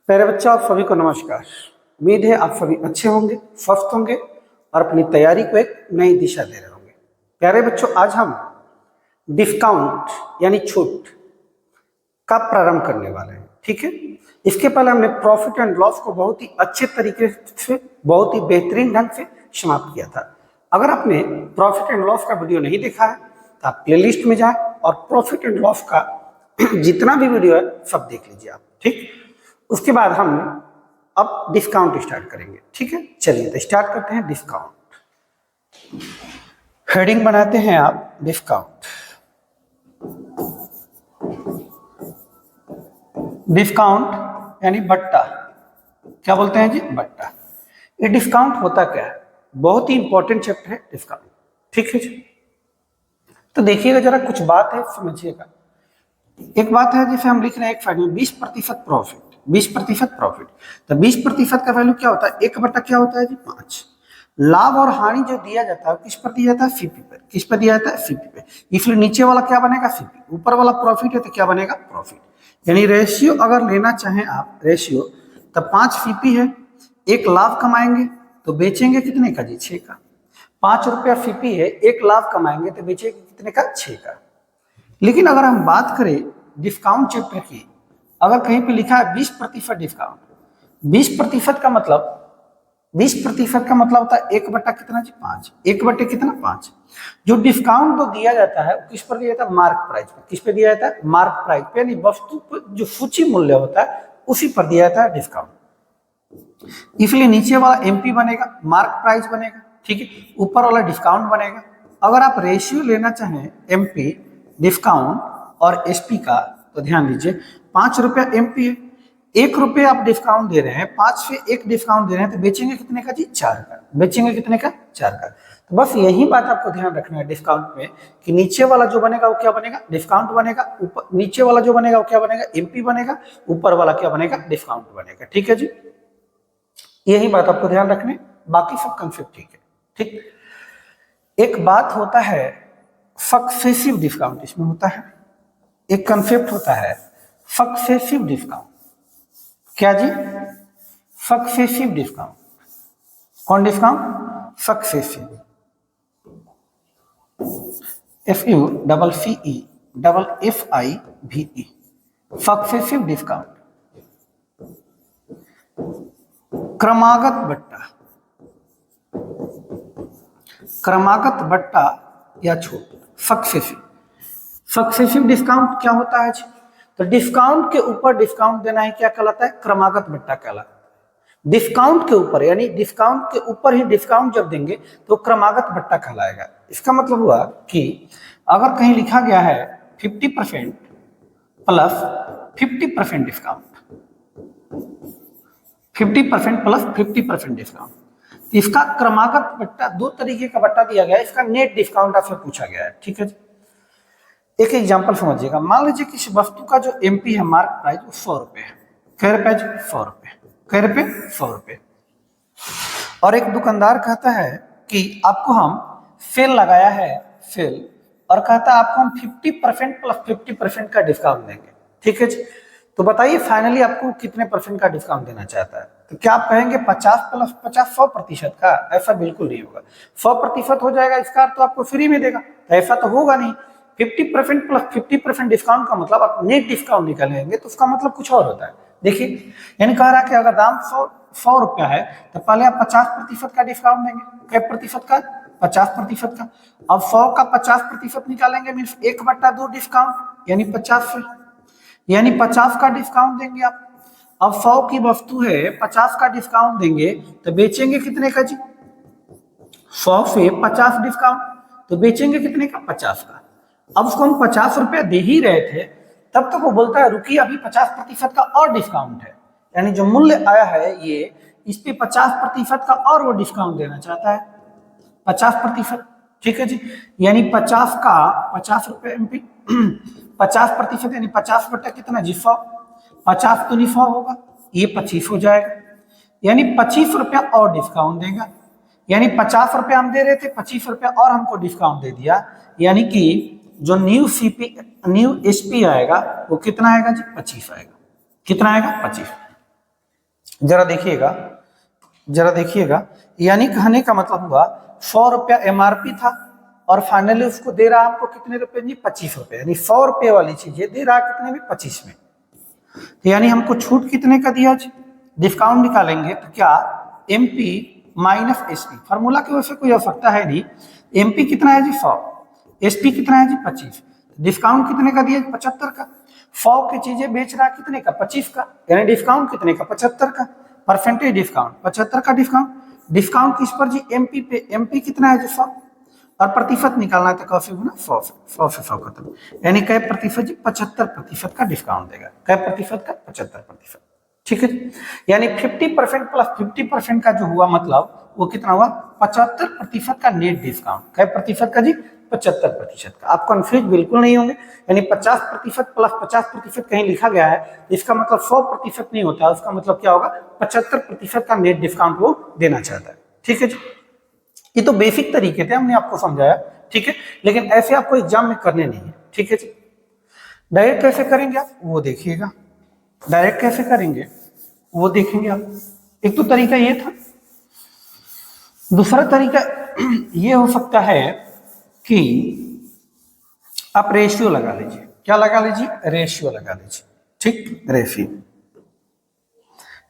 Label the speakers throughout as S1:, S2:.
S1: प्यारे बच्चों, आप सभी को नमस्कार। उम्मीद है आप सभी अच्छे होंगे, स्वस्थ होंगे और अपनी तैयारी को एक नई दिशा दे रहे होंगे। प्यारे बच्चों, आज हम डिस्काउंट यानी छूट का प्रारंभ करने वाले हैं। ठीक है, इसके पहले हमने प्रॉफिट एंड लॉस को बहुत ही अच्छे तरीके से, बहुत ही बेहतरीन ढंग से समाप्त किया था। अगर आपने प्रॉफिट एंड लॉस का वीडियो नहीं देखा है तो आप प्लेलिस्ट में जाएं और प्रॉफिट एंड लॉस का जितना भी वीडियो है सब देख लीजिए आप। ठीक, उसके बाद हम अब डिस्काउंट स्टार्ट करेंगे। ठीक है, चलिए तो स्टार्ट करते हैं। डिस्काउंट हेडिंग बनाते हैं आप, डिस्काउंट। डिस्काउंट यानी बट्टा, क्या बोलते हैं जी? बट्टा। ये डिस्काउंट होता क्या है? बहुत ही इंपॉर्टेंट चैप्टर है डिस्काउंट। ठीक है जी, तो देखिएगा जरा, कुछ बात है समझिएगा। एक बात है, जैसे हम लिख रहे हैं एक फाइनल 20% प्रॉफिट, 20% प्रॉफिट, तो 20% का वैल्यू क्या होता है? एक बट्टा क्या होता है जी? 5। लाभ और हानि जो दिया जाता है किस पर दिया जाता है? सीपी पर। किस पर दिया जाता है? सीपी पे। इसलिए नीचे वाला क्या बनेगा? सीपी। ऊपर वाला प्रॉफिट है तो क्या बनेगा? प्रॉफिट। यानी रेशियो अगर लेना चाहें आप, रेशियो, तो 5 सीपी है, एक लाभ कमाएंगे तो बेचेंगे कितने का जी? 6 का। 5 रुपया सीपी है, एक लाभ कमाएंगे तो बेचेंगे कितने का? 6 का। लेकिन अगर हम बात करें डिस्काउंट चैप्टर की, अगर कहीं पे लिखा है 20% डिस्काउंट, 20% का मतलब, 20% का मतलब होता है एक बट्टा कितना जी? 5। एक बट्टे कितना? 5। जो डिस्काउंट तो दिया जाता है किस पर दिया जाता है? मार्क प्राइस पर। किस पे दिया जाता है? मार्क प्राइस पे, यानी वस्तु पर जो सूची मूल्य होता है उसी पर दिया जाता है डिस्काउंट। इसलिए नीचे वाला एमपी बनेगा, मार्क प्राइस बनेगा। ठीक है, ऊपर वाला डिस्काउंट बनेगा। अगर आप रेशियो लेना चाहें एमपी, डिस्काउंट और एसपी का, तो ध्यान दीजिए, 5 रुपया एमपी है, 1 रुपये आप डिस्काउंट दे रहे हैं, 5 से 1 डिस्काउंट दे रहे हैं, तो बेचेंगे कितने का जी? 4 का। बेचेंगे कितने का? 4 का। तो बस यही बात आपको ध्यान रखना है डिस्काउंट में, कि नीचे वाला जो बनेगा वो क्या बनेगा? डिस्काउंट बनेगा। ऊपर नीचे वाला जो बनेगा वो क्या बनेगा? एमपी बनेगा। ऊपर वाला क्या बनेगा? डिस्काउंट बनेगा। ठीक है जी, यही बात आपको ध्यान रखने, बाकी सब कंसेप्ट ठीक है। ठीक, एक बात होता है सक्सेसिव डिस्काउंट, इसमें होता है एक कंसेप्ट होता है सक्सेसिव डिस्काउंट। क्या जी? Successive discount. कौन discount? Successive, SUCCEFIVE, successive discount. क्रमागत बट्टा, क्रमागत बट्टा या छूट, सक्सेसिव। सक्सेसिव डिस्काउंट क्या होता है जी? तो डिस्काउंट के ऊपर डिस्काउंट देना ही क्या कहलाता है? क्रमागत बट्टा कहलाता है। डिस्काउंट के ऊपर, यानी डिस्काउंट के ऊपर ही डिस्काउंट जब देंगे तो क्रमागत बट्टा कहलाएगा। इसका मतलब हुआ कि अगर कहीं लिखा गया है 50% प्लस 50% डिस्काउंट, 50% प्लस 50% डिस्काउंट, तो इसका क्रमागत बट्टा, दो तरीके का बट्टा दिया गया है, इसका नेट डिस्काउंट आपसे पूछा गया है। ठीक है जी, एक एग्जांपल समझिएगा। मान लीजिए किसी वस्तु का जो एमपी है, मार्क प्राइस, वो 100 रुपए है। कै रुपए? 100 रुपए। कै रुपए? 100 रुपए। और एक दुकानदार कहता है कि आपको हम सेल लगाया है, सेल, और कहता है आपको हम 50% प्लस 50% का डिस्काउंट देंगे। ठीक है जी, तो बताइए फाइनली आपको कितने परसेंट का डिस्काउंट देना चाहता है? तो क्या आप कहेंगे 50 प्लस 50 100% का? ऐसा बिल्कुल नहीं होगा। 100% हो जाएगा इसका तो आपको फ्री में देगा, तो ऐसा तो होगा नहीं। 50% प्लस 50% डिस्काउंट का मतलब आप नेट डिस्काउंट निकालेंगे तो उसका मतलब कुछ और होता है। देखिए, यानी कह रहा है कि अगर दाम 100 रुपया है तो पहले आप 50% का डिस्काउंट देंगे। कै प्रतिशत का? 50% का। अब 100 का 50% निकालेंगे, मीन्स 1/2 डिस्काउंट, यानी 50 से, यानी 50 का डिस्काउंट देंगे आप। अब 100 की वस्तु है, 50 का डिस्काउंट देंगे तो बेचेंगे कितने का जी? 100 से 50 डिस्काउंट, तो बेचेंगे कितने का? 50 का। अब उसको हम 50 रुपया दे ही रहे थे, तब तक वो बोलता है रुकिए अभी 50% का और डिस्काउंट है, यानी जो मूल्य आया है ये, इस पे 50% का और वो डिस्काउंट देना चाहता है, 50%। ठीक है जी, यानी 50 का 50 रुपये एमपी, 50% यानी 50 बटा कितना जी? 100। 50 तो नहीं 100 होगा, ये 25 हो जाएगा, यानी 25 रुपया और डिस्काउंट देगा। यानी 50 रुपया हम दे रहे थे, 25 रुपया और हमको डिस्काउंट दे दिया, यानी कि जो न्यू एसपी आएगा वो कितना आएगा जी? 25 आएगा। कितना आएगा? 25। जरा देखिएगा, जरा देखिएगा, यानी कहने का मतलब हुआ 100 रुपया एमआरपी था और फाइनली उसको दे रहा आपको कितने रुपए जी, 25 रुपए, यानी 100 रुपये वाली चीज ये दे रहा कितने में, 25 में। तो यानी हमको छूट कितने का दिया जी, डिस्काउंट निकालेंगे तो क्या, एमपी माइनस एसपी, फार्मूला की वजह से कोई आवश्यकता है नहीं। एमपी कितना है जी 100, एसपी कितना है जी 25, डिस्काउंट कितने का दिया, 75 का। 100 की चीजें बेच रहा कितने का, 25 का, यानी डिस्काउंट कितने का, 75 का, परसेंटेज डिस्काउंट 75 का डिस्काउंट। डिस्काउंट किस पर जी, एमपी पे, एमपी कितना है जी 100, और प्रतिशत निकालना है तो कैसे गुना 100 से, 100 से 100 खत्म, यानी कै प्रतिशत जी, 75% का डिस्काउंट देगा, कै प्रतिशत का, 75%। ठीक है, यानी 50% प्लस 50% का जो हुआ मतलब वो कितना हुआ, 75% का नेट डिस्काउंट, कै प्रतिशत का जी, 75% का। आप कंफ्यूज बिल्कुल नहीं होंगे, यानी 50% प्लस 50% कहीं लिखा गया है, इसका मतलब 100% नहीं होता है, उसका मतलब क्या होगा, 75% का नेट डिस्काउंट वो देना चाहता है। ठीक है जी, ये तो बेसिक तरीके थे, हमने आपको समझाया। ठीक है, लेकिन ऐसे आपको एग्जाम में करने नहीं है। ठीक है जी, डायरेक्ट कैसे करेंगे आप वो देखिएगा, डायरेक्ट कैसे करेंगे वो देखेंगे आप। एक तो तरीका ये था, दूसरा तरीका ये हो सकता है कि आप रेशियो लगा लीजिए, क्या लगा लीजिए, रेशियो लगा लीजिए। ठीक,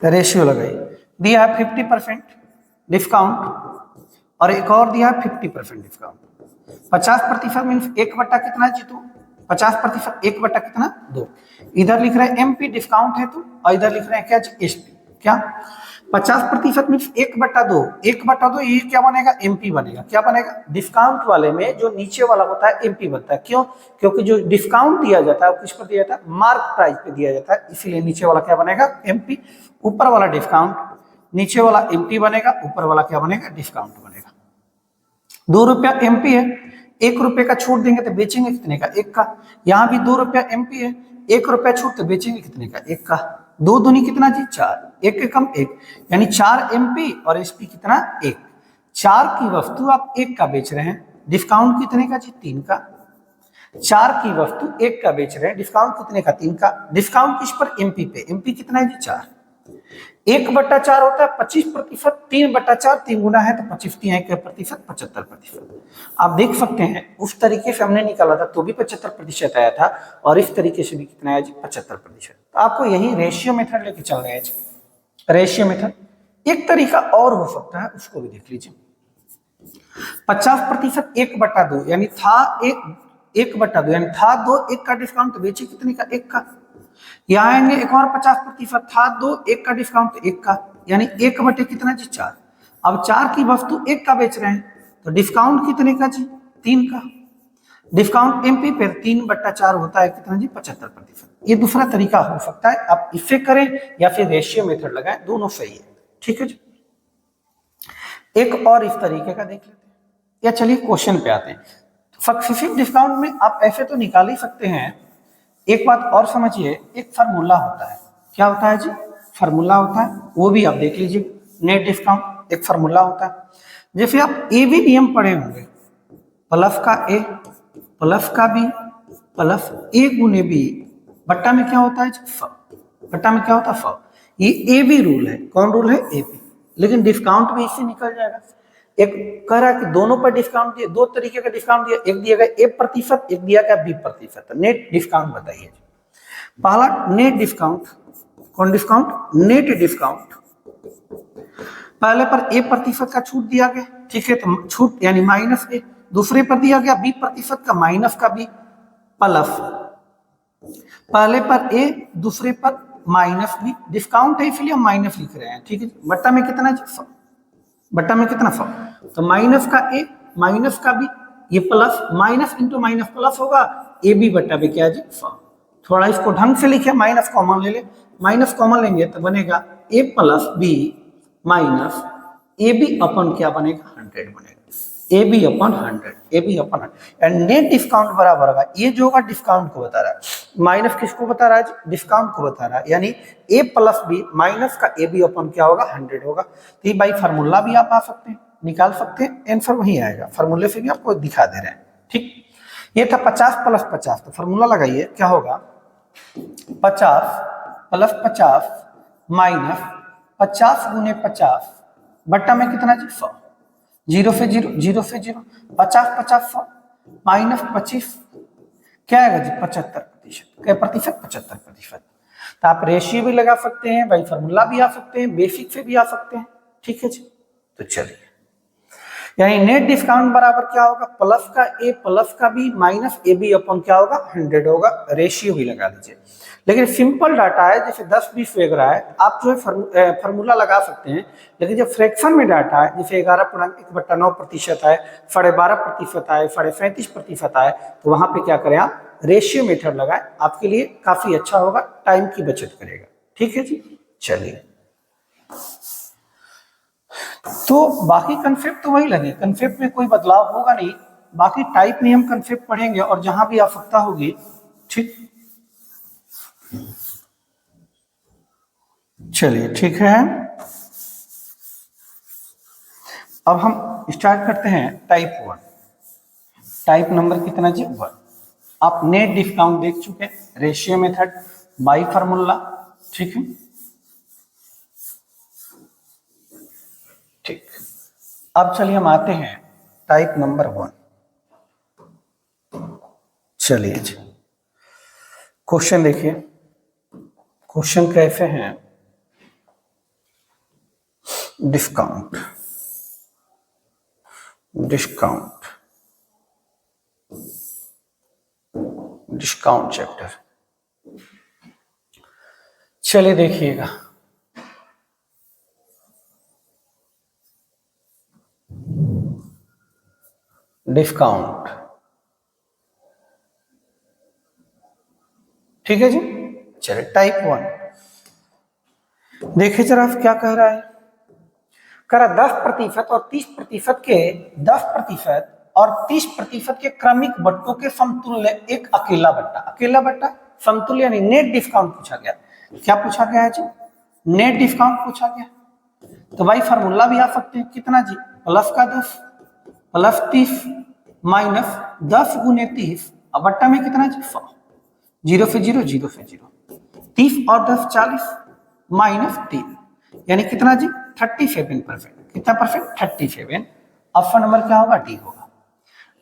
S1: रेशियो लगाइए, दिया है 50% डिस्काउंट और एक और दिया है 50% डिस्काउंट। 50% मीन्स 1/, कितना जीतू, 50% 1/, कितना 2। इधर लिख रहे हैं एमपी डिस्काउंट है तो, और इधर लिख रहे हैं क्या, एसपी। क्या 50% मीन्स 1/2, 1/2 ये क्या बनेगा, एमपी बनेगा। क्या बनेगा, डिस्काउंट वाले में जो नीचे वाला होता है एमपी बनता है। क्यों, क्योंकि जो डिस्काउंट दिया जाता है वो किस पर दिया जाता है, मार्क प्राइस पे दिया जाता है, इसीलिए नीचे वाला क्या बनेगा, एमपी, ऊपर वाला डिस्काउंट, नीचे वाला एमपी बनेगा, ऊपर वाला क्या बनेगा, डिस्काउंट बनेगा। 2 रुपया एमपी है, 1 रुपये का छूट देंगे तो बेचेंगे कितने का, 1 का। यहाँ भी 2 रुपया एमपी है, 1 रुपया छूट तो बेचेंगे कितने का, 1 का। 2 दूनी कितना जी 4, 1 के कम 1, यानी 4 एमपी और एसपी कितना 1। 4 की वस्तु आप 1 का बेच रहे हैं, डिस्काउंट कितने का जी 3 का। 4 की वस्तु 1 का बेच रहे हैं, डिस्काउंट कितने का, 3 का। डिस्काउंट किस पर, एमपी पे, एमपी कितना है जी 4। 1/4 होता है 25%, 3/4 3 गुना है तो 25, 3 75%। आप देख सकते हैं उस तरीके से हमने निकाला था तो भी 75% आया था, और इस तरीके से भी कितना आया जी, 75%। तो आपको यही रेशियो मेथड लेके चल रहे हैं, रेशियो मेथड। एक तरीका और हो सकता है, उसको भी देख लीजिए। 50% 1/2, यानी था 1/2, यानी था 2, 1 का डिस्काउंट तो बेचे कितने का, 1 का। यहाँ आएंगे एक और 50% था 2, 1 का डिस्काउंट 1 का, यानी 1/, कितना जी 4। अब 4 की वस्तु 1 का बेच रहे हैं तो डिस्काउंट कितने का जी, 3 का। डिस्काउंट एमपी पर 3/4 होता है कितना जी, 75%। ये दूसरा तरीका हो सकता है, आप इससे करें या फिर रेशियो मेथड लगाएं, दोनों सही है। ठीक है जी, एक और इस तरीके का देख लेते हैं, या चलिए क्वेश्चन पे आते हैं। सक्सेसिव डिस्काउंट में आप ऐसे तो निकाल ही सकते हैं। एक बात और समझिए, एक फार्मूला होता है, क्या होता है जी, फार्मूला होता है, वो भी आप देख लीजिए। नेट डिस्काउंट एक फार्मूला होता है, जैसे आप ए बी नियम पढ़े होंगे, प्लस का ए प्लस का बी प्लस ए गुने बी बट्टा में क्या होता है, बट्टा में क्या होता है, ये ए बी रूल है। कौन रूल है, ए बी। लेकिन डिस्काउंट भी इससे निकल जाएगा। एक कह रहा है कि दोनों पर डिस्काउंट दिए, 2 तरीके का डिस्काउंट दिया, एक दिया गया 1%, एक दिया गया 20%। नेट डिस्काउंट बताइए। पहला नेट डिस्काउंट, कौन डिस्काउंट, नेट डिस्काउंट। पहले पर 1% का छूट दिया गया, ठीक है, तो छूट यानी माइनस ए। दूसरे पर दिया गया 20% का, माइनस का बी, प्लस पहले पर ए दूसरे पर माइनस बी। डिस्काउंट है इसलिए हम माइनस लिख रहे हैं। ठीक है, बट्टा में कितना, बट्टा में कितना 100, तो माइनस का ए माइनस का बी, ये plus minus into minus plus होगा, ए बी बट्टा बी क्या जी 100। थोड़ा इसको ढंग से लिखे, माइनस कॉमन ले ले, माइनस कॉमन लेंगे तो बनेगा A plus B minus A B upon क्या बनेगा 100 बनेगा, A B upon 100, A B upon 100। And net discount बराबर होगा, ये जो होगा डिस्काउंट को बता रहा है, माइनस किसको बता रहा है, डिस्काउंट को बता रहा है, यानी ए प्लस बी माइनस का ए बी अपन क्या होगा 100 होगा। तो ये बाई फार्मूला भी आप आ सकते हैं, निकाल सकते हैं, आंसर वही आएगा, फार्मूले से भी आपको दिखा दे रहे हैं। ठीक, ये था 50 + 50, तो फार्मूला लगाइए, क्या होगा 50 + 50 माइनस 50 गुने 50 बट्टा में कितना जी 100, 0 से 0, 0 से 0, 50 50 100 माइनस 25 क्या आएगा जी 75%। क्या प्रतिशत 75%। तो आप रेशियो भी लगा सकते हैं, भाई फॉर्मूला भी आ सकते हैं, बेसिक से भी आ सकते हैं। ठीक है जी। तो चलिए, यानी नेट डिस्काउंट बराबर क्या होगा, प्लस का ए प्लस का B minus A B upon क्या होगा 100 होगा। रेशियो भी लगा लीजिए। लेकिन सिंपल डाटा है, जैसे 10 20 वगैरह है, आप जो है फार्मूला लगा सकते हैं। लेकिन जब फ्रैक्शन में डाटा है, जैसे 11.1/9% आए, 12.5% आए, 35.5% आए, तो वहां पे क्या करें आप रेशियो मेथड लगाएं, आपके लिए काफी अच्छा होगा, टाइम की बचत करेगा। ठीक है जी। चलिए, तो बाकी कंसेप्ट तो वही लगे, कंसेप्ट में कोई बदलाव होगा नहीं। बाकी टाइप में हम कंसेप्ट पढ़ेंगे और जहां भी आवश्यकता होगी। ठीक, चलिए ठीक है। अब हम स्टार्ट करते हैं टाइप 1। टाइप नंबर कितना जी 1। आप नेट डिस्काउंट देख चुके हैं, रेशियो मेथड, बाई फार्मूला। ठीक है, ठीक। अब चलिए हम आते हैं टाइप नंबर 1। चलिए जी, क्वेश्चन देखिए। क्वेश्चन कैसे हैं, डिस्काउंट, डिस्काउंट, डिस्काउंट चैप्टर। चलिए देखिएगा, डिस्काउंट। ठीक है जी। चलिए टाइप 1 देखिए जरा क्या कह रहा है। कह रहा 10% और 30% के 10% और 30% के क्रमिक बट्टों के समतुल्य एक अकेला बट्टा। अकेला बट्टा समतुल्य यानी नेट डिस्काउंट पूछा गया। क्या पूछा गया है जी, नेट डिस्काउंट पूछा गया। तो भाई फार्मूला भी आ सकते हैं, कितना जी प्लस का 10 प्लस 30 माइनस 10 गुने 30 और बट्टा में कितना जी 100, 0 से 0, 0 से 0, 30 और 10 40 माइनस 3 यानी कितना जी 37%। कितना परसेंट 37। ऑप्शन नंबर क्या होगा डी होगा।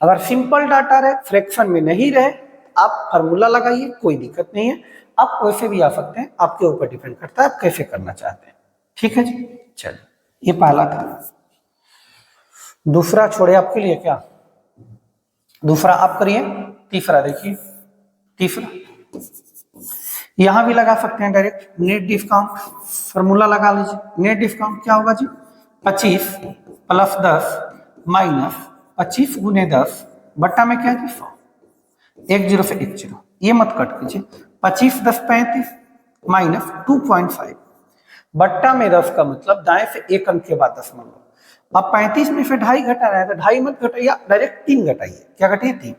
S1: अगर सिंपल डाटा रहे, फ्रैक्शन में नहीं रहे, आप फार्मूला लगाइए, कोई दिक्कत नहीं है। आप वैसे भी आ सकते हैं, आपके ऊपर डिपेंड करता है आप कैसे करना चाहते हैं। ठीक है जी। चलिए, ये पहला था। दूसरा छोड़े आपके लिए क्या, दूसरा आप करिए। तीसरा देखिए, तीसरा यहां भी लगा सकते हैं डायरेक्ट नेट डिस्काउंट। फार्मूला लगा लीजिए। नेट डिस्काउंट क्या होगा जी 25 प्लस 10 माइनस 25 गुने 10 बट्टा में क्या जी 100, 10 से 10, ये मत कट कीजिए। 25 10 35 माइनस 2.5 बट्टा में 10 का मतलब दाएं से एक अंक के बाद 10 मान लो। अब 35 में से 2.5 घटा रहा है तो 2.5 मत घटाइए, डायरेक्ट 3 घटाइए। क्या घटाइए 3,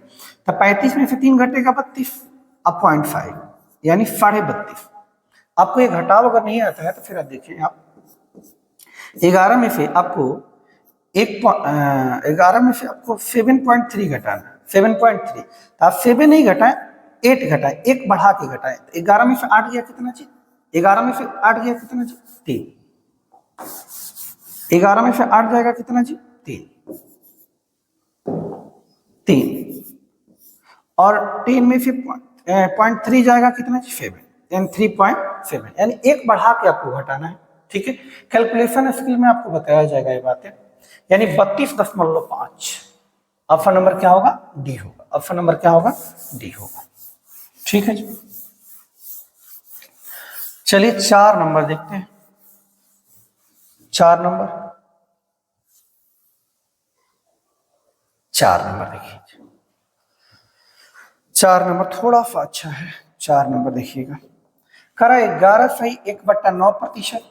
S1: तो 35 में से 3 घटेगा 32, अब 0.5 यानी 32.5। आपको ये घटाव अगर नहीं आता है तो फिर आप देखिए, आप 11 में से आपको 11 में से आपको 7.3 घटाना, 7.3। तो आप 7 नहीं घटाए, 8 घटाए, एक बढ़ा के घटाए, तो 11 में से 8 गया कितना जी, 11 में से 8 गया कितना जी 3, 11 में से 8 जाएगा कितना जी 3, 3 और 3 में से 0.3 जाएगा कितना जी 7, यानी 3.7, यानी एक बढ़ा के आपको घटाना है। ठीक है, कैलकुलेशन स्किल में आपको बताया जाएगा ये बातें। यानी 32.5। ऑप्शन नंबर क्या होगा डी होगा। ऑप्शन नंबर क्या होगा डी होगा। ठीक है जी। चलिए 4 नंबर देखते हैं। 4 नंबर, 4 नंबर देखिए। 4 नंबर थोड़ा सा अच्छा है। 4 नंबर देखिएगा, करा 11.1/9%।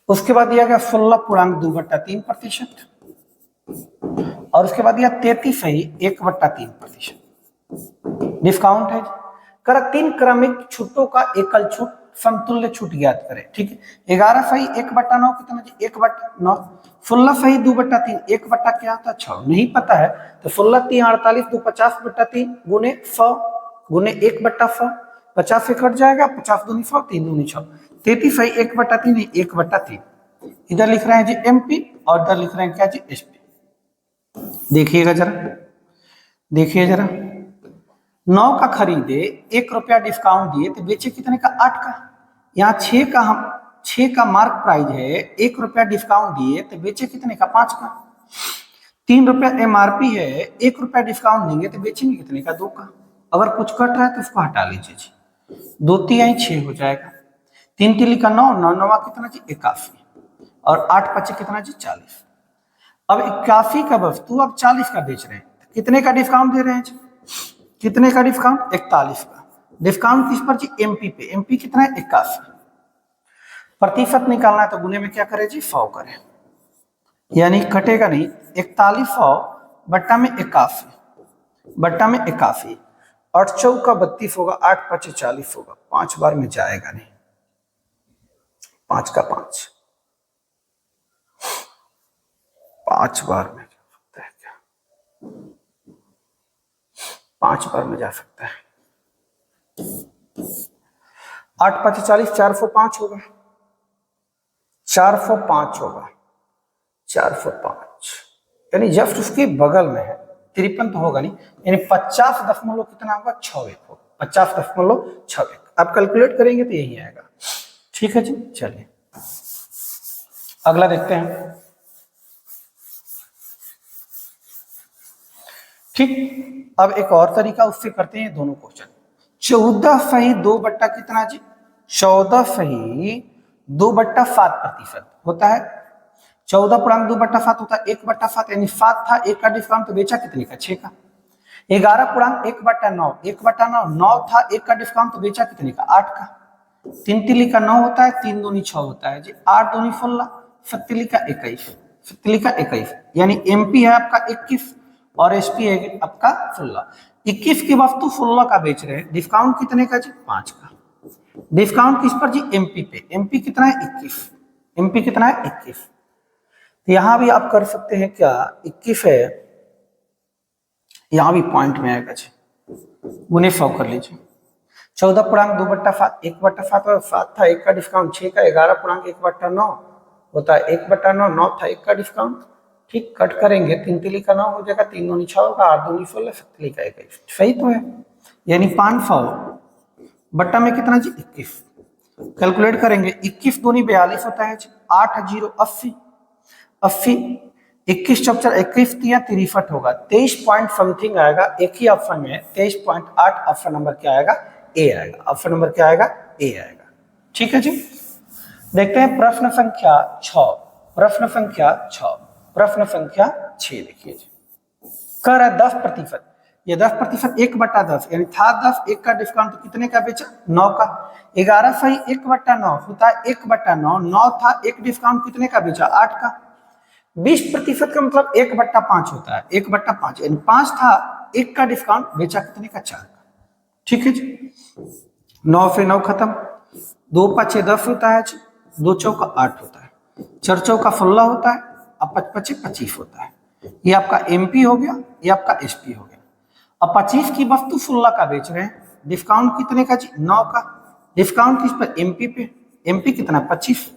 S1: उसके बाद दिया गया 16.2/3%। और उसके बाद दिया 33.1/3%। डिस्काउंट है। कर 3 क्रमिक छूटों का एकल छूट समतुल्य छूट ज्ञात करें। ठीक है, 11.1/9 कितना जी 1/9, 16.2/3 1 बट्टा क्या होता है 6, नहीं पता है तो 16 3 48 2 50/3 गुने 100 गुने 1/100 50 से कट जाएगा, 50 दूनी 100, 3 दूनी 6, 33 है 1/3 है 1/3। इधर लिख रहे हैं जी एमपी और इधर लिख रहे हैं क्या जी एसपी। देखिएगा जरा, देखिए जरा, 9 का खरीदे 1 रुपया डिस्काउंट दिए तो बेचे कितने का? 8 का। यहाँ 6 का मार्क प्राइस है, 1 रुपया डिस्काउंट दिए तो बेचे कितने का? 5 का। 3 रुपया एमआरपी है, 1 रुपया डिस्काउंट देंगे तो बेचेंगे कितने का? 2 का। अगर कुछ कट रहा है तो उसको हटा लीजिए जी, 2 तिहाई 6 हो जाएगा, 3 तिली का 9, 9 नवा कितना जी? 81, और 8 पचे कितना जी? 40। अब 81 का वस्तु अब 40 का बेच रहे हैं, कितने का डिस्काउंट दे रहे हैं जी? कितने का डिस्काउंट? 41 का। डिस्काउंट किस पर जी? एमपी पे। एमपी कितना है? 81। प्रतिशत निकालना है तो गुने में क्या करें जी? 100 करें, यानी कटेगा नहीं, 4100 बट्टा में 81, बट्टा में 81, 8 चौका 32 होगा, 8 पचे 40 होगा, 5 बार में जाएगा नहीं, 5 का 5, 5 बार में जा सकता है क्या? 5 बार में जा सकता है। 8 पचे 40, 405 होगा, 405 होगा, 405, यानी जस्ट उसके बगल में है। 53 तो होगा नहीं, यानी 50 दशमलव कितना होगा? 61 होगा, 50.61। आप कैलकुलेट करेंगे तो यही आएगा। ठीक है जी, चलिए अगला देखते हैं। ठीक, अब एक और तरीका उससे करते हैं दोनों क्वेश्चन। 14 सही 2 बट्टा कितना जी? 14 सही 2/7% होता है। 14 पूर्णांक 2/7 होता है 1/7, यानी 7 था, 1 का डिस्काउंट तो बेचा कितने का? 6 का। 11 पूर्णांक 1/9, 1/9, 9 था, 1 का डिस्काउंट तो बेचा कितने का? 8 का। 3 तिली का 9 होता है, 3 दूनी 6 होता है जी, 8 दूनी 16, 7 तिली का 21, 7 तिली का 21, यानी एमपी है आपका 21 और एसपी है आपका 16। 21 की वस्तु 16 का बेच रहे हैं, डिस्काउंट कितने का जी? 5 का। डिस्काउंट किस पर जी? एमपी पे। एमपी कितना है? 21। एमपी कितना है? 21। तो यहां भी आप कर सकते हैं क्या? 21 है, यहां भी पॉइंट में आएगा जी, गुने 100 कर लीजिए। 14 पूर्णांक 2/7, 1/7 7 था, 1 का डिस्काउंट 6 का। 11 पूर्णांक 1/9 होता है 1/9, 9 था, 1 का डिस्काउंट। ठीक, कट करेंगे, 3 तिली का 9 हो जाएगा, 3 दूनी 6 होगा, 8 दूनी 16, 7 तिली का 21, सही तो है। यानी 500 बट्टा में कितना जी? 21। कैलकुलेट करेंगे, 21 दूनी 42 होता है जी, 8 0 80, 80, 21 चौक 21 तिया 63 होगा, 23 पॉइंट समथिंग आएगा। एक ही ऑप्शन में 23.8, ऑप्शन नंबर क्या आएगा? ए आएगा। ऑप्शन नंबर क्या आएगा? ए आएगा। ठीक है जी, देखते हैं प्रश्न संख्या 6। प्रश्न संख्या 6, प्रश्न संख्या 6 देखिए जी। कह रहा है 10%, ये 10% 1/10, यानी था 10, 1 का डिस्काउंट तो कितने का बेचा? 9 का। 11 सही 1/9 होता है 1/9, 9 था, 1 डिस्काउंट कितने का बेचा? 8 का। 20% का मतलब 1/5 होता है, 1/5, यानी 5 था, 1 का डिस्काउंट बेचा कितने का? 4 का। ठीक है जी, 9 से 9 खत्म, 2 5 10 होता है जी, 2 चौका 8 होता है, 4 चौका 16 होता है, अब 5 5 25 होता है। ये आपका एमपी हो गया, ये आपका एसपी हो गया। अब 25 की वस्तु 16 का बेच रहे हैं, डिस्काउंट कितने का जी? 9 का। डिस्काउंट किस पर? एमपी पे। एमपी कितना? 25।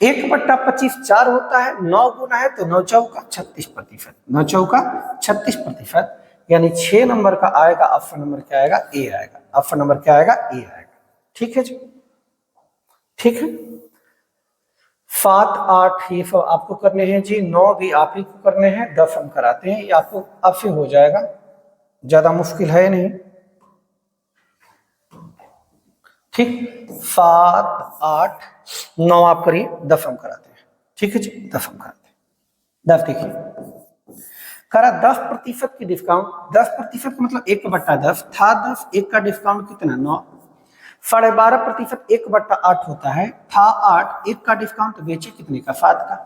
S1: 1/25 4 होता है, 9 गुना है तो 9 चौका 36%, 9 चौका 36%, यानी 6 नंबर का आएगा। ऑप्शन नंबर क्या आएगा? ए आएगा। ऑप्शन नंबर क्या आएगा? ए आएगा। ठीक है जी, ठीक है। 7 8 ये सब आपको करने हैं जी, 9 भी आप ही को करने हैं, 10 हम कराते हैं, ये आपको आपसे हो जाएगा, ज्यादा मुश्किल है नहीं। ठीक, 7 8 9 आप करिए, 10 हम कराते हैं। ठीक है जी, 10 हम कराते हैं। 10 देखिए, करा 10% की डिस्काउंट, 10% का मतलब 1/10 था, 10, 1 का डिस्काउंट कितना? 9। 12.5% 1/8 होता है, था 8, 1 का डिस्काउंट बेचे कितने का? 7 का।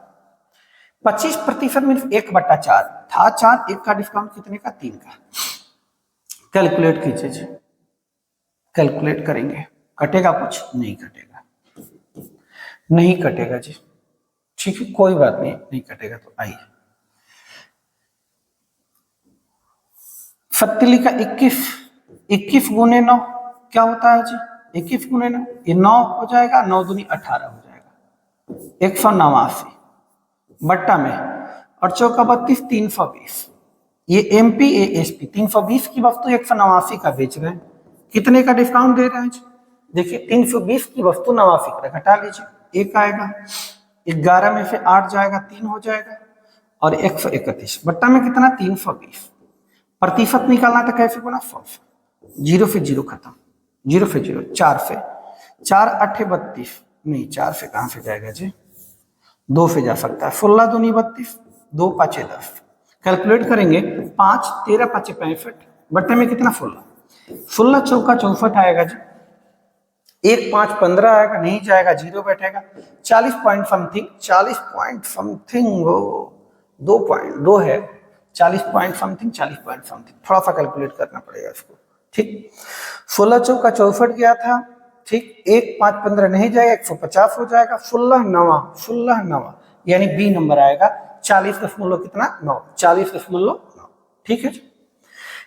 S1: 25% मीन्स 1/4 था, 4, 1 का डिस्काउंट कितने का? 3 का। कैलकुलेट कीजिए जी, कैलकुलेट करेंगे, कटेगा कुछ? नहीं कटेगा, नहीं कटेगा जी। ठीक है, कोई बात नहीं, नहीं कटेगा तो आइए। 7 तिली का 21, 21 गुने 9 क्या होता है जी, 21 गुने 9, ये 9 हो जाएगा, 9 दूनी 18 हो जाएगा, 189 बट्टा में, और चौका 32, 320। ये एमपी एएसपी 320 की वस्तु 189 का बेच रहे हैं, कितने का डिस्काउंट दे रहे हैं जी? देखिए 320 की वस्तु 89 का घटा लीजिए, एक आएगा, 11 में से 8 जाएगा, 3 हो जाएगा, और 131 बट्टा में कितना, 320। प्रतिशत निकालना था कैसे बोला, 100 से, 0 से 0 खत्म, 0 से 0, 4 से, 4 8 32, नहीं 4 से कहां से जाएगा जी, 2 से जा सकता है, 16 दूनी 32, 2 5 10, कैलकुलेट करेंगे, 5 13 5 65 बट्टे में कितना, 16, 16 चौका 64 आएगा जी, 1 5 15 आएगा, नहीं जाएगा, 0 बैठेगा, 40 पॉइंट समथिंग, 40 पॉइंट समथिंग हो, 2.2 है, 40 पॉइंट समथिंग, 40 पॉइंट समथिंग, थोड़ा सा कैलकुलेट करना पड़ेगा इसको, ठीक। 16 चौका 64 गया था, ठीक, 1 5 15 नहीं जाएगा, 150 हो जाएगा, 16 9 यानी बी नंबर आएगा 40 कितना 9, 40.9, ठीक है जी।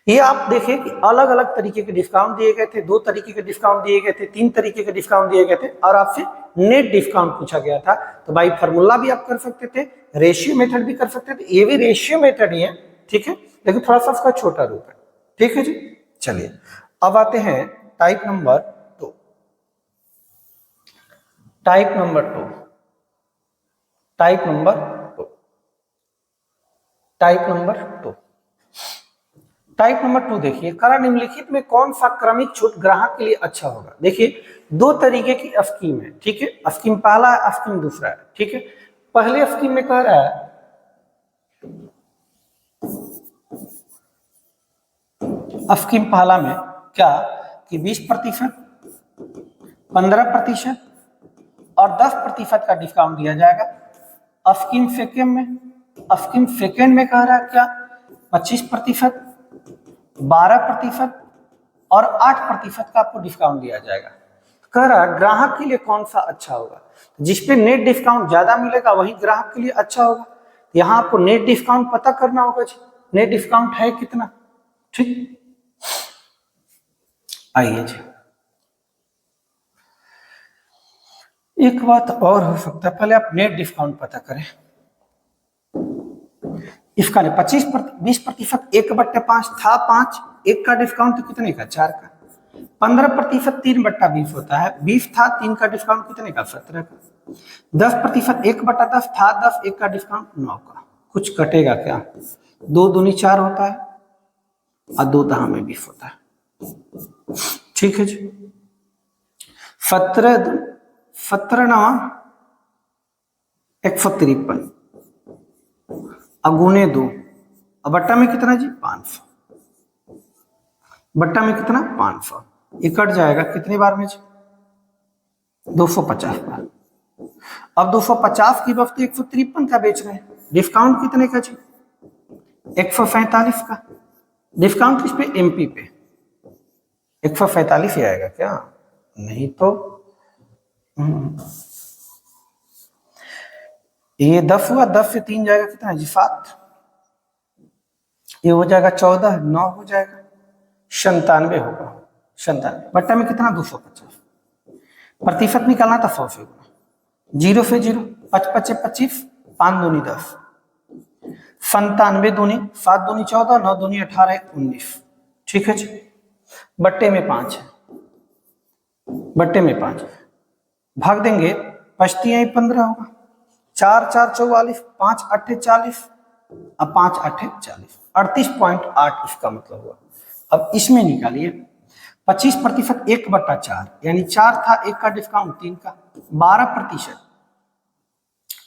S1: ये आप देखिए कि अलग अलग तरीके के डिस्काउंट दिए गए थे, 2 तरीके के डिस्काउंट दिए गए थे, 3 तरीके के डिस्काउंट दिए गए थे, और आपसे नेट डिस्काउंट पूछा गया था। तो भाई फार्मूला भी आप कर सकते थे, रेशियो मेथड भी कर सकते थे, ये भी रेशियो मेथड ही है, ठीक है, लेकिन थोड़ा सा उसका छोटा रूप है, ठीक है जी। चलिए अब आते हैं type number 2, type number 2, type number 2, type number 2, type number 2 देखिए, करा निम्नलिखित में कौन सा क्रमिक छूट ग्राहक के लिए अच्छा होगा। देखिए 2 तरीके की स्कीम है, ठीक है, स्कीम पहला है, स्कीम दूसरा है, ठीक है। पहले स्कीम में कह रहा है स्कीम पहला में क्या कि 20%, 15% और 10% का डिस्काउंट दिया जाएगा। स्कीम सेकेंड में कह रहा है क्या 25%, 12% और 8% का आपको डिस्काउंट दिया जाएगा। कह रहा है ग्राहक के लिए कौन सा अच्छा होगा, जिसपे नेट डिस्काउंट ज्यादा मिलेगा वही ग्राहक के लिए अच्छा होगा। यहाँ आपको नेट डिस्काउंट पता करना होगा जी, नेट डिस्काउंट है कितना, ठीक। आइए जी, एक बात और हो सकता है, पहले आप नेट डिस्काउंट पता करें। इसका 20%, 1/5 था, 5, 1 का डिस्काउंट तो कितने का, 4 का। 15% 3/20 होता है, 20 था, 3 का डिस्काउंट कितने का, 17 का। 10% 1/10 था, 10, 1 का डिस्काउंट 9 का। कुछ कटेगा क्या, 2 दूनी 4 होता है और 2 दहा में 20 होता है, ठीक है जी। 17 9 153 अगुने 2, अब बट्टा में कितना जी 500, बट्टा में कितना 500, ये कट जाएगा कितनी बार में जी 250 बार। अब 250 की वस्तु 153 का बेच रहे हैं, डिस्काउंट कितने का जी 147 का। डिस्काउंट किस पे, एमपी पे, 147 ही आएगा क्या, नहीं तो ये 10 हुआ, 10 से 3 जाएगा कितना जी 7, ये हो जाएगा 14, 9 हो जाएगा 97 होगा, 97 बट्टा में कितना 250। प्रतिशत निकालना था 100 से गुना, 0 से 0, 5 5 25, 5 दूनी 10, 97 दूनी 7 दूनी 14, 9 दूनी 18, 19, ठीक है जी। बट्टे में 5 है, बट्टे में 5 भाग देंगे, पचतियाँ 15 होगा, 4 4 44, 5 8 40, अब 5 8 40, 38.8 इसका मतलब हुआ। अब इसमें निकालिए 25% 1/4 यानी 4 था, 1 का डिस्काउंट 3 का, 12%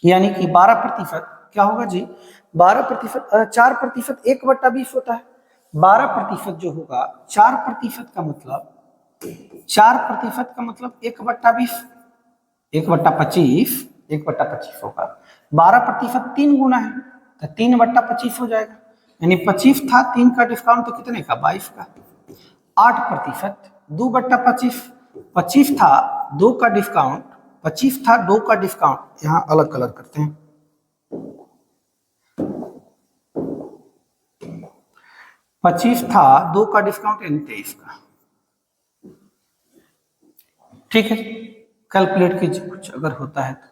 S1: यानी कि 12% क्या होगा जी 12%, 4% 1/20 होता है, 12% जो होगा 4% का मतलब 4% का मतलब 1/20, 1/25, 1/25 होगा, 12% 3 गुना है तो 3/25 हो जाएगा, यानी 25 था, 3 का डिस्काउंट तो कितने का 22 का। 8% 2/25, 25 था, 2 का डिस्काउंट, 25 था, 2 का डिस्काउंट, यहाँ अलग कलर करते हैं, 25 था, 2 का डिस्काउंट यानी 23 का, ठीक है, कैलकुलेट कीजिए कुछ अगर होता है तो।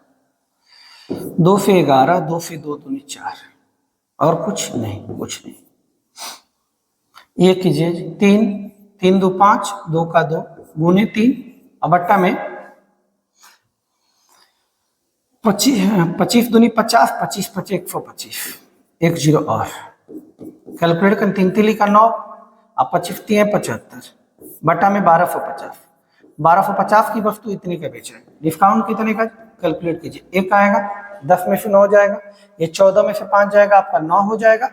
S1: 2 से 11, 2 से 2 दूनी 4, और कुछ नहीं, कुछ नहीं। ये कीजिए 3, 3 2 5, 2 का 2 गुने 3, अब बट्टा में 25 दूनी 50, 25 25 125, 1 0 और कैलकुलेट कर 3 3 का 9, अब 25 3 75, बटा में 1250, 1250 की वस्तु इतने का बेच रहे हैं, डिस्काउंट कितने का कैलकुलेट कीजिए। 1 आएगा, 10 में से 9 जाएगा, ये 14 में से 5 जाएगा, आपका 9 हो जाएगा।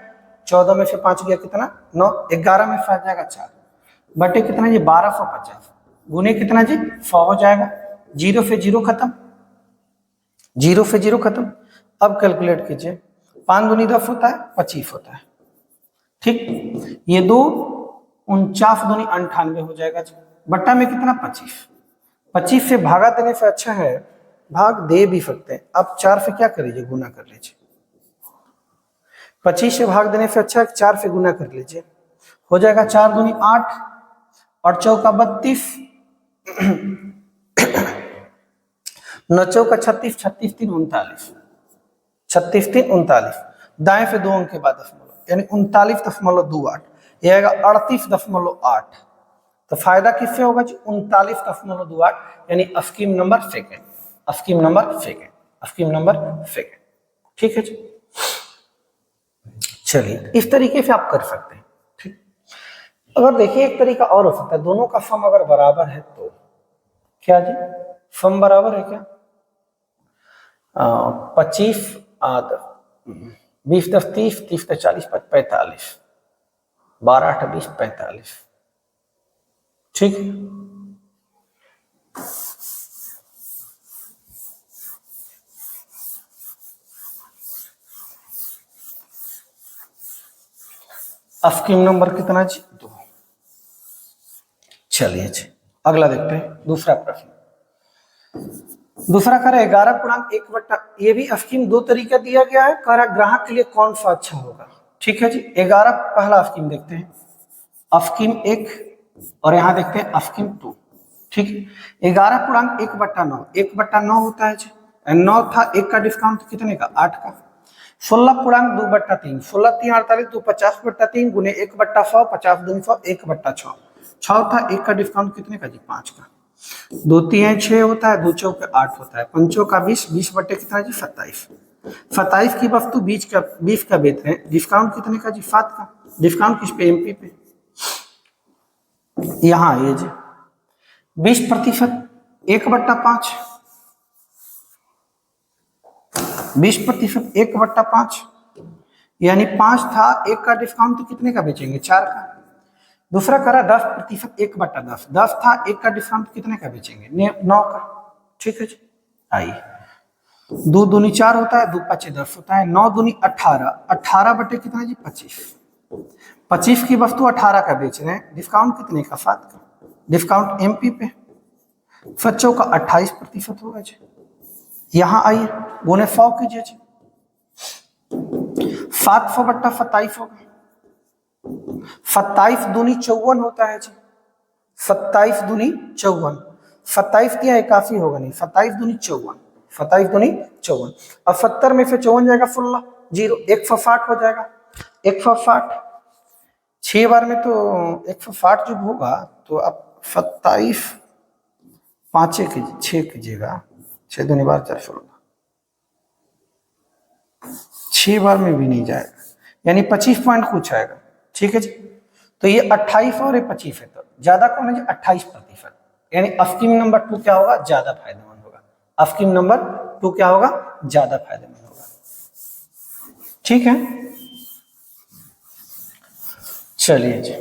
S1: 14 में से 5 गया कितना 9, 11 में से आ जाएगा 4, बटे कितना जी 1250, गुने कितना जी 100 हो जाएगा। 0 से 0 खत्म, 0 से 0 खत्म। अब कैलकुलेट कीजिए, 5 दूनी 10 होता है, 25 होता है, ठीक। ये 2 49 दूनी 98 हो जाएगा जी, बट्टा में कितना 25, 25 से भागा देने से अच्छा है भाग दे भी सकते हैं। अब 4 से क्या कर लीजिए, गुना कर लीजिए। 25 से भाग देने से अच्छा है 4 से गुना कर लीजिए, हो जाएगा 4 दूनी 8 और चौका 32, 9 चौका 36, 36 3 39, 36 3 39, दाएं से 2 अंक के बाद दशमलव, यानी 39.28, यह आएगा 38.8। तो फायदा किससे होगा जी 39.28, यानी scheme number second, scheme number second, scheme number second, ठीक है जी। चलिए इस तरीके से आप कर सकते हैं, ठीक। अगर देखिए एक तरीका और हो सकता है, दोनों का सम अगर बराबर है तो क्या जी, सम बराबर है क्या, 25 20 10 30, 30 40 45, 12 8 20 45, ठीक। स्कीम नंबर कितना जी 2। चलिए जी अगला देखते हैं, दूसरा प्रश्न। दूसरा कह रहा है 11.1, ये भी स्कीम 2 तरीका दिया गया है, कह रहा है ग्राहक के लिए कौन सा अच्छा होगा, ठीक है जी। 11 पहला स्कीम देखते हैं, स्कीम 1, और यहाँ देखते हैं स्कीम 2, ठीक है। 11.1/9, 1/9 होता है जी, 9 था, 1 का डिस्काउंट कितने का 8 का। 16.2/3, 16 3 48, 2 50/3 गुने 1/100, 50 दूनी 100, 1/6, 6 था, 1 का डिस्काउंट कितने का जी 5 का। 2 3 6 होता है, 2 चौके 8 होता है, 5 का 20, 20 बटे कितना जी 27, 27 की वस्तु 20 का बेच रहे हैं, डिस्काउंट कितने का जी 7 का। डिस्काउंट किस पे, एमपी पे। यहाँ ये जी 20%, 1/5, 20%, 1/5, यानी 5 था, 1 का डिस्काउंट तो कितने का बेचेंगे 4 का। दूसरा करा 10%, 1/10, 10 था, 1 का डिस्काउंट कितने का बेचेंगे 9 का, ठीक है जी। आइए 2 दूनी 4 होता है, 2 5 10 होता है, 9 दूनी 18, 18 बटे कितना जी 25, 25 की वस्तु 18 का बेच रहे हैं, डिस्काउंट कितने का 7 का। डिस्काउंट एमपी पे, सच्चों का 28% होगा जी। यहाँ आइए गुने 100 कीजिए जी, 700/27 होगा, 27 दूनी 54 होता है जी, 27 दूनी 54, 27 क्या 81 होगा नहीं, 27 दूनी 54, 27 दूनी 54। अब 70 में से 54 जाएगा 16, 0, 160 हो जाएगा, 160 6 बार में तो 160 जब होगा तो अब 27 5 6 कीजिएगा, 6 दूनी 12 4 16, 6 बार में भी नहीं जाएगा, यानी 25 पॉइंट कुछ आएगा, ठीक है जी। तो ये 28 और ये 25 है, तो ज्यादा कौन है जी 28%, यानी स्कीम नंबर 2 क्या होगा ज्यादा फायदेमंद होगा, स्कीम नंबर 2 क्या होगा ज्यादा फायदेमंद होगा, ठीक है। चलिए जी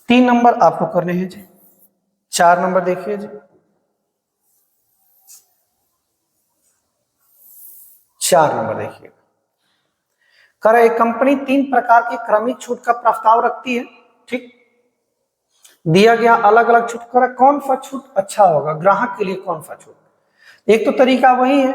S1: 3 नंबर आपको करने हैं जी, 4 नंबर देखिए जी, 4 नंबर देखिए, कर एक कंपनी 3 प्रकार की क्रमिक छूट का प्रस्ताव रखती है, ठीक। दिया गया अलग अलग छूट, कर कौन सा छूट अच्छा होगा ग्राहक के लिए, कौन सा छूट। एक तो तरीका वही है,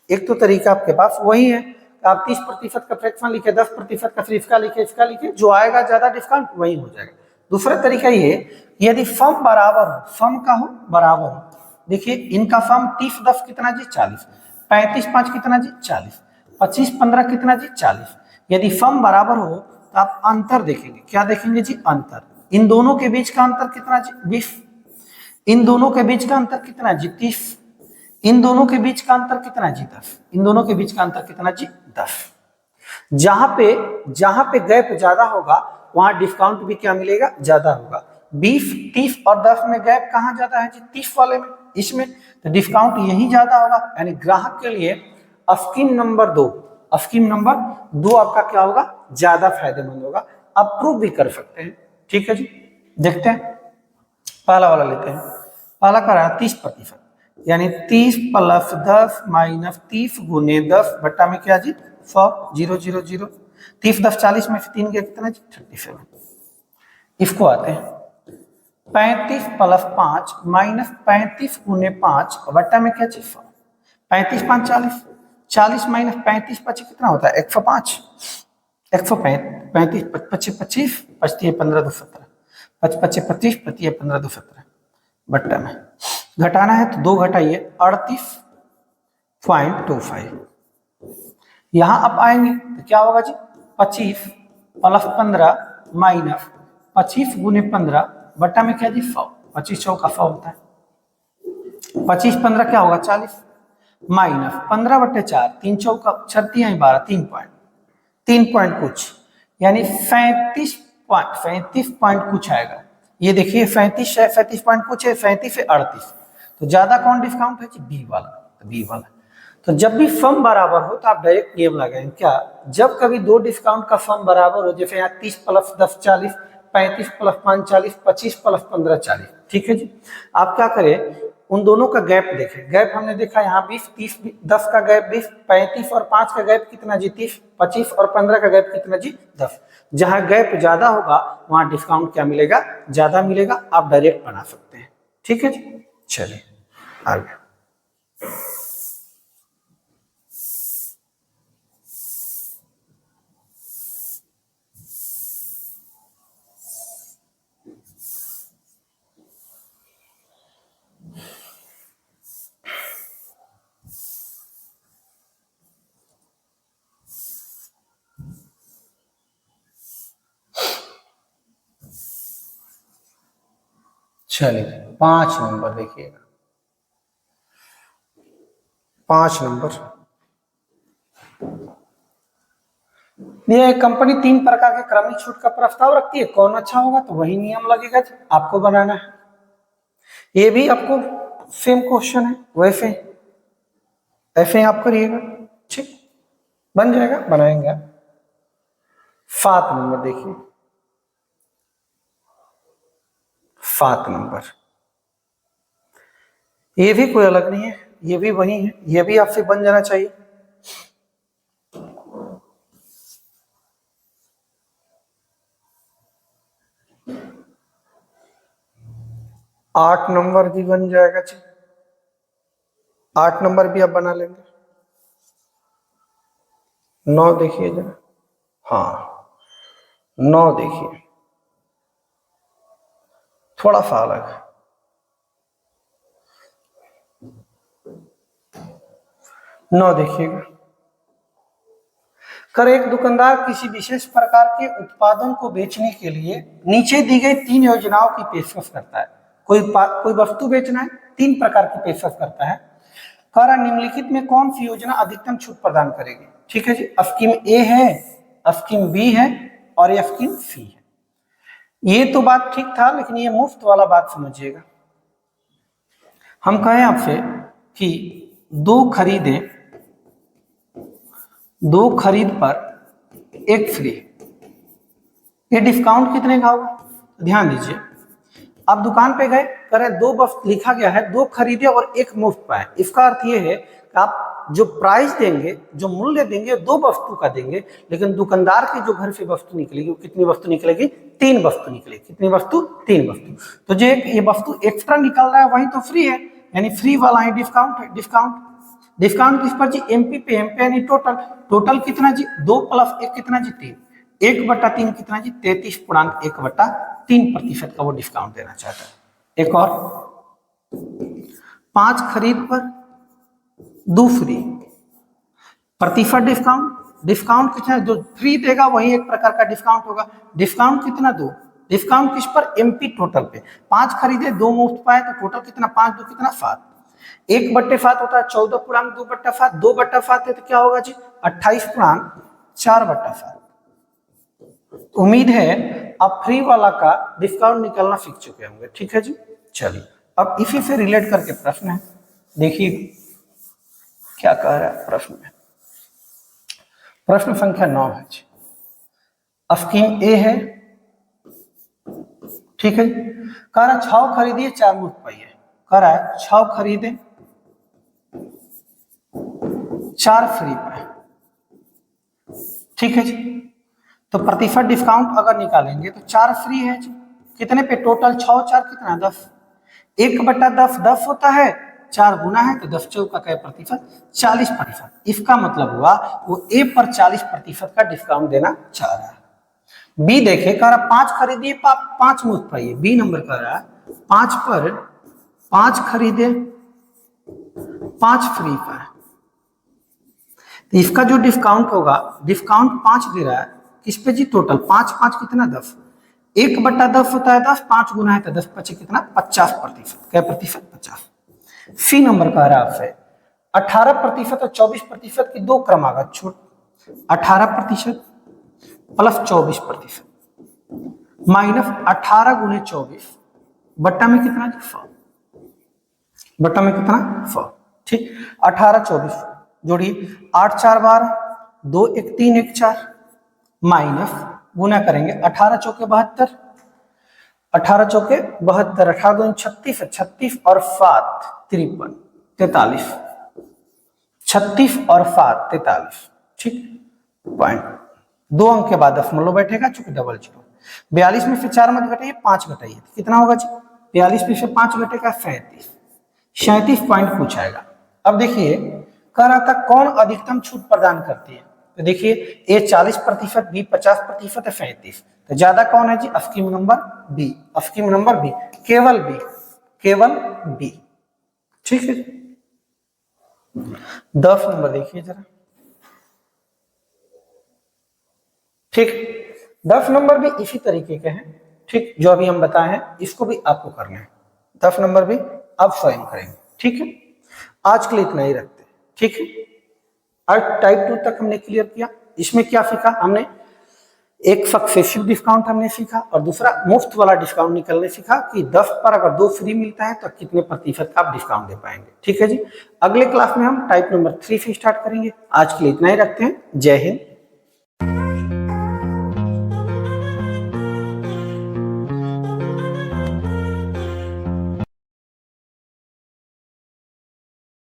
S1: एक तो तरीका आपके पास वही है, आप 30% का फ्रैक्शन लिखे, 10% का सिर्फ इसका लिखे, इसका लिखे, जो आएगा ज्यादा डिस्काउंट वही हो जाएगा। दूसरा तरीका ये, यदि फर्म बराबर हो, फर्म का हो बराबर हो, देखिए इनका फर्म 30 10 कितना जी 40, 35 5 कितना जी 40, 25 15 कितना जी 40। यदि फर्म बराबर हो तो आप अंतर देखेंगे, क्या देखेंगे जी अंतर, इन दोनों के बीच का अंतर कितना जी 20, इन दोनों के बीच का अंतर कितना जी 30, इन दोनों के बीच का अंतर कितना जी 10, इन दोनों के बीच का अंतर कितना जी 10। जहां पे गैप ज्यादा होगा वहां डिस्काउंट भी क्या मिलेगा, ज्यादा होगा। 20 30 और 10 में गैप कहां ज्यादा है जी 30 वाले में, इसमें तो डिस्काउंट यही ज्यादा होगा। यानी ग्राहक के लिए स्कीम नंबर 2, स्कीम नंबर 2 आपका क्या होगा, ज्यादा फायदेमंद होगा। आप प्रूव भी कर सकते हैं। ठीक है जी, देखते हैं पहला वाला लेते हैं। पहला कर रहा है 30%, यानी 30 प्लस 10 माइनस 30 गुने 10 बट्टा में क्या जी 100 0 0 0। 30 10 40 में 3 गया कितना जी 37। इसको आते हैं 35 प्लस 5 माइनस 35 गुने 5 बट्टा में क्या जी 100। 35 5 40, 40 माइनस 35 25 कितना होता है 105, 135 25 25 25 15 2 17, 25 25 25 15 2 17 बट्टा में घटाना है तो 2 घटाइए 38.25। यहां आप आएंगे तो क्या होगा जी 25 प्लस 15 माइनस 25 गुने 15 बट्टा में क्या जी 100, 25 चौका 100 होता है। 25 15 क्या होगा 40 माइनस 15 बट्टे 4 3 चौका 36 12 3 पॉइंट कुछ, यानी 35 पॉइंट कुछ आएगा। ये देखिए 35 पॉइंट कुछ है, 37 से 38, तो ज्यादा कौन डिस्काउंट है जी बी वाला, तो बी वाला। तो जब भी फर्म बराबर हो तो आप डायरेक्ट नियम लगाएंगे क्या, जब कभी दो डिस्काउंट का फर्म बराबर हो, जैसे यहाँ 30 प्लस 10 40, 35 प्लस 5 40, 25 प्लस 15 40, ठीक है जी। आप क्या करें, उन दोनों का गैप देखें। गैप हमने देखा यहाँ 20 30 10 का गैप 20, 35 और 5 का गैप कितना जी 30, 25 और 15 का गैप कितना जी 10। जहां गैप ज्यादा होगा वहां डिस्काउंट क्या मिलेगा, ज्यादा मिलेगा। आप डायरेक्ट बना सकते हैं। ठीक है जी, चलिए आगे। चलिए 5 नंबर देखिएगा, 5 नंबर। ये कंपनी 3 प्रकार के क्रमिक छूट का प्रस्ताव रखती है, कौन अच्छा होगा, तो वही नियम लगेगा, आपको बनाना है। ये भी आपको सेम क्वेश्चन है, वैसे ऐसे आप करिएगा, ठीक बन जाएगा, बनाएंगे आप। 7 नंबर देखिए, 7 नंबर। ये भी कोई अलग नहीं है, ये भी वही है, ये भी आपसे बन जाना चाहिए। आठ नंबर भी बन जाएगा जी, 8 नंबर भी आप बना लेंगे। 9 देखिए जरा, हाँ 9 देखिए, थोड़ा सा अलग है। 9 देखिएगा, कर एक दुकानदार किसी विशेष प्रकार के उत्पादन को बेचने के लिए नीचे दी गई 3 योजनाओं की पेशकश करता है। कोई वस्तु बेचना है, 3 प्रकार की पेशकश करता है। कह निम्नलिखित में कौन सी योजना अधिकतम छूट प्रदान करेगी। ठीक है जी, स्कीम ए है, स्कीम बी है और ये स्कीम सी है। ये तो बात ठीक था, लेकिन ये मुफ्त वाला बात समझिएगा। हम कहें आपसे कि 2 खरीद पर 1 फ्री, ये डिस्काउंट कितने का होगा, ध्यान दीजिए। आप दुकान पे गए, करें 2 वस्तु लिखा गया है, 2 खरीदे और 1 मुफ्त पाए। इसका अर्थ ये है कि आप जो प्राइस देंगे, जो मूल्य देंगे 2 वस्तु का देंगे, लेकिन दुकानदार के जो घर से वस्तु निकलेगी वो कितनी वस्तु निकलेगी, 3 वस्तु निकलेगी। कितनी वस्तु, 3 वस्तु। तो जो ये वस्तु एक्स्ट्रा निकल रहा है वही तो फ्री है, यानी फ्री वाला ही डिस्काउंट है। डिस्काउंट किस पर जी, एमपी पे, एमपी यानी टोटल। टोटल कितना जी 2 + 1 कितना जी 3, 1/3 कितना जी, 33.1/3% का वो डिस्काउंट देना चाहता है। एक और 5 खरीद पर 2 फ्री, प्रतिशत डिस्काउंट, डिस्काउंट कितना, जो फ्री देगा वही एक प्रकार का डिस्काउंट होगा। डिस्काउंट कितना दो, डिस्काउंट किस पर, एमपी टोटल पे। 5 खरीदे 2 मुफ्त पाए तो टोटल कितना, 5 2 कितना 7, 1/7 होता है 14.2/7, 2/7 है तो क्या होगा जी 28.4/7। उम्मीद है अब फ्री वाला का डिस्काउंट निकलना सीख चुके होंगे, ठीक है जी। चलिए अब इसी से रिलेट करके प्रश्न है, देखिए क्या कह रहा है प्रश्न में। प्रश्न संख्या 9 है जी, स्कीम ए है, ठीक है। कह रहा 6 खरीदिए 4 मुफ्त पाइए, कह रहा है 6 खरीदे 4 फ्री पाए, ठीक है जी। तो प्रतिशत डिस्काउंट अगर निकालेंगे तो 4 फ्री है जी, कितने पे, टोटल 6 4 कितना 10, 1/10 10 होता है, 4 गुना है तो 10 चौका का प्रतिशत 40%। इसका मतलब हुआ वो ए पर 40% का डिस्काउंट देना चाह रहा है। बी देखे, कह रहा 5 खरीदिए 5 मुफ्त पाइए, बी नंबर कह रहा है 5 पर 5 खरीदे 5 फ्री पाए। तो इसका जो डिस्काउंट होगा, डिस्काउंट 5 दे रहा है किस पे जी, टोटल 5 5 कितना 10, 1/10 होता है 10, 5 गुना है तो 10 5 कितना 50%, क्या प्रतिशत 50। सी नंबर कह रहा है आपसे 18% और 24% की 2 क्रमागत छूट, 18% प्लस 24% माइनस 18 गुने 24 बट्टा में कितना जी 100, बट्टा में कितना 100, ठीक। 18 24 जोड़िए, 8 4 12, 2 1 3 1 4 माइनस गुना करेंगे 18 चौके 72, 18 चौके 72, 18 2 36, 36 और 7 53 43, 36 और 7 43, ठीक। पॉइंट 2 अंक के बाद दशमलव बैठेगा चूंकि डबल जीरो। 42 में से 4 मत घटाइए, 5 घटाइए, कितना होगा जी 42 में से 5 घटेगा 37, 37 पॉइंट पूछाएगा। अब देखिए कह रहा था कौन अधिकतम छूट प्रदान करती है, तो देखिए ए 40%, बी 50% है 37, तो ज्यादा कौन है जी, scheme number B, scheme number B, केवल बी, केवल बी, ठीक है। 10 नंबर देखिए जरा, ठीक। 10 नंबर भी इसी तरीके के हैं, ठीक, जो अभी हम बताए हैं इसको भी आपको करना है। 10 नंबर भी आप स्वयं करेंगे, ठीक है। आज के लिए इतना ही रखते हैं, ठीक है। आज टाइप 2 तक हमने क्लियर किया। इसमें क्या सीखा हमने, एक सक्सेसिव डिस्काउंट हमने सीखा और दूसरा मुफ्त वाला डिस्काउंट निकलने सीखा कि 10 पर अगर 2 फ्री मिलता है तो कितने प्रतिशत का आप डिस्काउंट दे पाएंगे, ठीक है जी। अगले क्लास में हम टाइप नंबर 3 से स्टार्ट करेंगे। आज के लिए इतना ही रखते हैं। जय हिंद,